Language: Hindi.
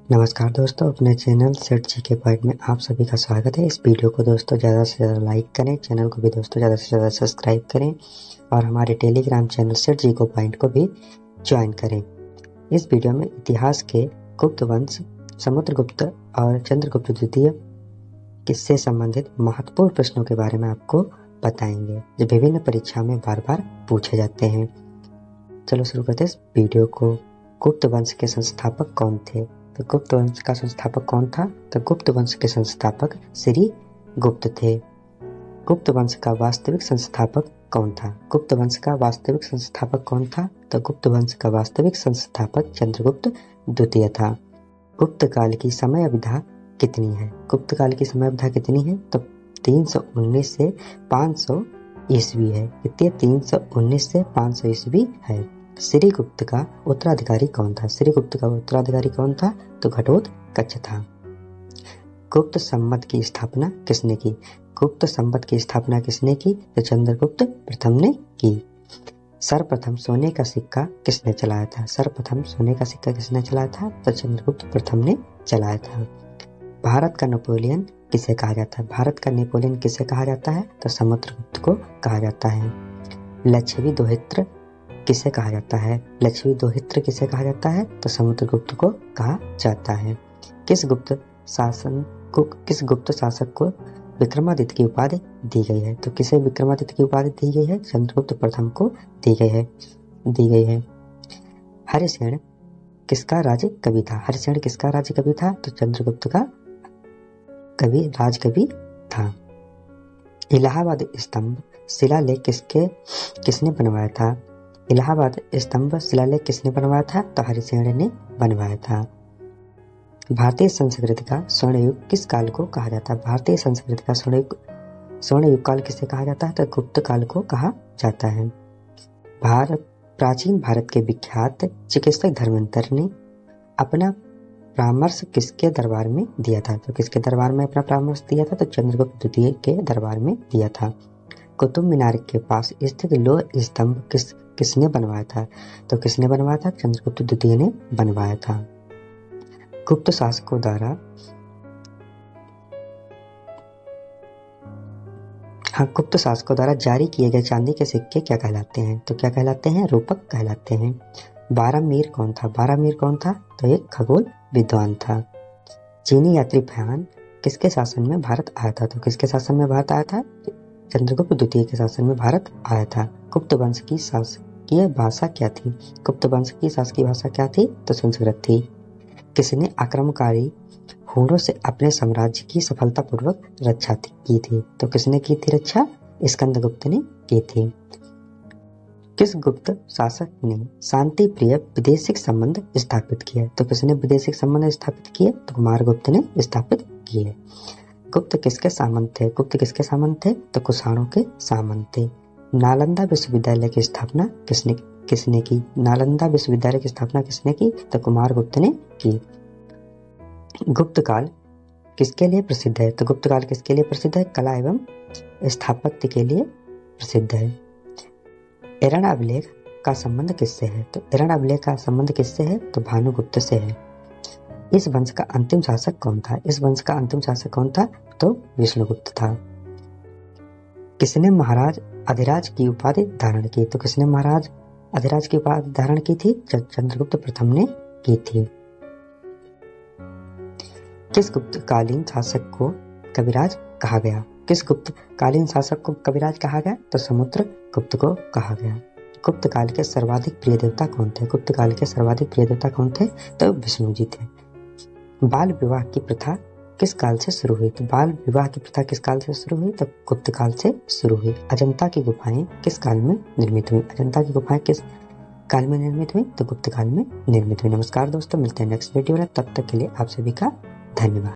नमस्कार दोस्तों, अपने चैनल सेठ जी के पॉइंट में आप सभी का स्वागत है। इस वीडियो को दोस्तों ज़्यादा से ज़्यादा लाइक करें, चैनल को भी दोस्तों ज़्यादा से ज़्यादा सब्सक्राइब करें और हमारे टेलीग्राम चैनल सेठ जी को पॉइंट को भी ज्वाइन करें। इस वीडियो में इतिहास के गुप्त वंश, समुद्रगुप्त और चंद्रगुप्त द्वितीय किससे संबंधित महत्वपूर्ण प्रश्नों के बारे में आपको बताएंगे, जो विभिन्न परीक्षा में बार बार पूछे जाते हैं। चलो शुरू करते हैं इस वीडियो को। गुप्त वंश के संस्थापक कौन थे? तो गुप्त वंश का संस्थापक कौन था? तो गुप्त वंश के संस्थापक श्री गुप्त थे। गुप्त वंश का वास्तविक संस्थापक कौन था? गुप्त वंश का वास्तविक संस्थापक कौन था? तो गुप्त वंश का वास्तविक संस्थापक चंद्रगुप्त द्वितीय था। गुप्त काल की समय अवधि कितनी है? गुप्त काल की समय अवधि कितनी है? तो 319 से 500 ईस्वी है। कितनी? 319 से 500 ईस्वी है। श्री गुप्त का उत्तराधिकारी कौन था? श्री गुप्त का उत्तराधिकारी कौन था? तो घटोत्कच था। गुप्त संवत की स्थापना किसने की? गुप्त संवत की स्थापना किसने की? तो चंद्रगुप्त प्रथम ने की। सर्वप्रथम सोने का सिक्का किसने चलाया था? सर्वप्रथम सोने का सिक्का किसने चलाया था? तो चंद्रगुप्त प्रथम ने चलाया था। भारत का नेपोलियन किसे कहा जाता है? भारत का नेपोलियन किसे कहा जाता है? तो समुद्रगुप्त को कहा जाता है। लक्षवी दोहित्र किसे कहा जाता है? लक्षवी दोहित्र किसे कहा जाता है? तो समुद्रगुप्त को कहा जाता है। किस गुप्त शासक को विक्रमादित्य की उपाधि दी गई है? तो किसे विक्रमादित्य की उपाधि दी गई है? चंद्रगुप्त प्रथम को दी गई है। हरिसेन किसका राज्य कवि था? हरिसेन किसका राज्य कवि था? तो चंद्रगुप्त का राजकवि था। इलाहाबाद स्तंभ शिलालेख किसने बनवाया था? इलाहाबाद स्तंभ शिलालेख किसने बनवाया था? तो हरिसेन ने बनवाया था। भारतीय संस्कृति का स्वर्ण युग किस काल को कहा जाता है? भारतीय संस्कृति का स्वर्ण युग काल किसे कहा जाता है? तो गुप्त काल को कहा जाता है। प्राचीन भारत के विख्यात चिकित्सक धर्मांतर ने अपना परामर्श किसके दरबार में दिया था? तो किसके दरबार में अपना परामर्श दिया था? तो चंद्रगुप्त द्वितीय के दरबार में दिया था। कुतुब मीनार के पास स्थित लोह स्तंभ किसने बनवाया था? तो किसने बनवाया था? चंद्रगुप्त द्वितीय ने बनवाया था। गुप्त शासकों द्वारा जारी किए गए चांदी के सिक्के क्या कहलाते हैं? तो क्या कहलाते हैं? रूपक कहलाते हैं। बारामीर कौन था? बारामीर कौन था? तो एक खगोल विद्वान था। चीनी यात्री फयान किसके शासन में भारत आया था? तो किसके शासन में भारत आया था? चंद्रगुप्त द्वितीय के शासन में भारत आया था। गुप्त वंश की शासकीय भाषा क्या थी? गुप्त वंश की शासकीय भाषा क्या थी? तो संस्कृत थी। किसने आक्रमणकारी हुनों से अपने साम्राज्य की सफलतापूर्वक रक्षा की थी? तो किसने की थी रक्षा? स्कंदगुप्त ने की थी। किस गुप्त शासक ने शांति प्रिय विदेशिक संबंध स्थापित किए? तो किसने विदेशिक संबंध स्थापित किए? तो कुमारगुप्त ने स्थापित किए। गुप्त किसके सामंत थे? गुप्त किसके सामंत थे? तो कुषाणों के सामंत थे। नालंदा विश्वविद्यालय की स्थापना किसने की? नालंदा विश्वविद्यालय की स्थापना किसने की? तो कुमारगुप्त ने की। गुप्त काल किसके लिए प्रसिद्ध है? तो गुप्त काल किसके लिए प्रसिद्ध है? कला एवं स्थापत्य के लिए प्रसिद्ध है। एरण अभिलेख का संबंध किससे है? तो एरण अभिलेख का संबंध किससे है? तो भानुगुप्त से है। इस वंश का अंतिम शासक कौन था? इस वंश का अंतिम शासक कौन था? तो विष्णुगुप्त था। किसने महाराज अधिराज की उपाधि धारण की? तो किसने महाराज अधिराज की उपाधि धारण की थी? चंद्रगुप्त प्रथम ने की थी। किस गुप्तकालीन शासक को कविराज कहा गया? किस गुप्तकालीन शासक को कविराज कहा गया? तो समुद्रगुप्त को कहा गया। गुप्त काल के सर्वाधिक प्रिय देवता कौन थे? गुप्त काल के सर्वाधिक प्रिय देवता कौन थे? तो विष्णु जी थे। बाल विवाह की प्रथा किस काल से शुरू हुई? तो बाल विवाह की प्रथा किस काल से शुरू हुई? तो गुप्त काल से शुरू हुई। अजंता की गुफाएं किस काल में निर्मित हुई? अजंता की गुफाएं किस काल में निर्मित हुई? तो गुप्त काल में निर्मित हुई। नमस्कार दोस्तों, मिलते हैं नेक्स्ट वीडियो में। तब तक के लिए आप सभी का धन्यवाद।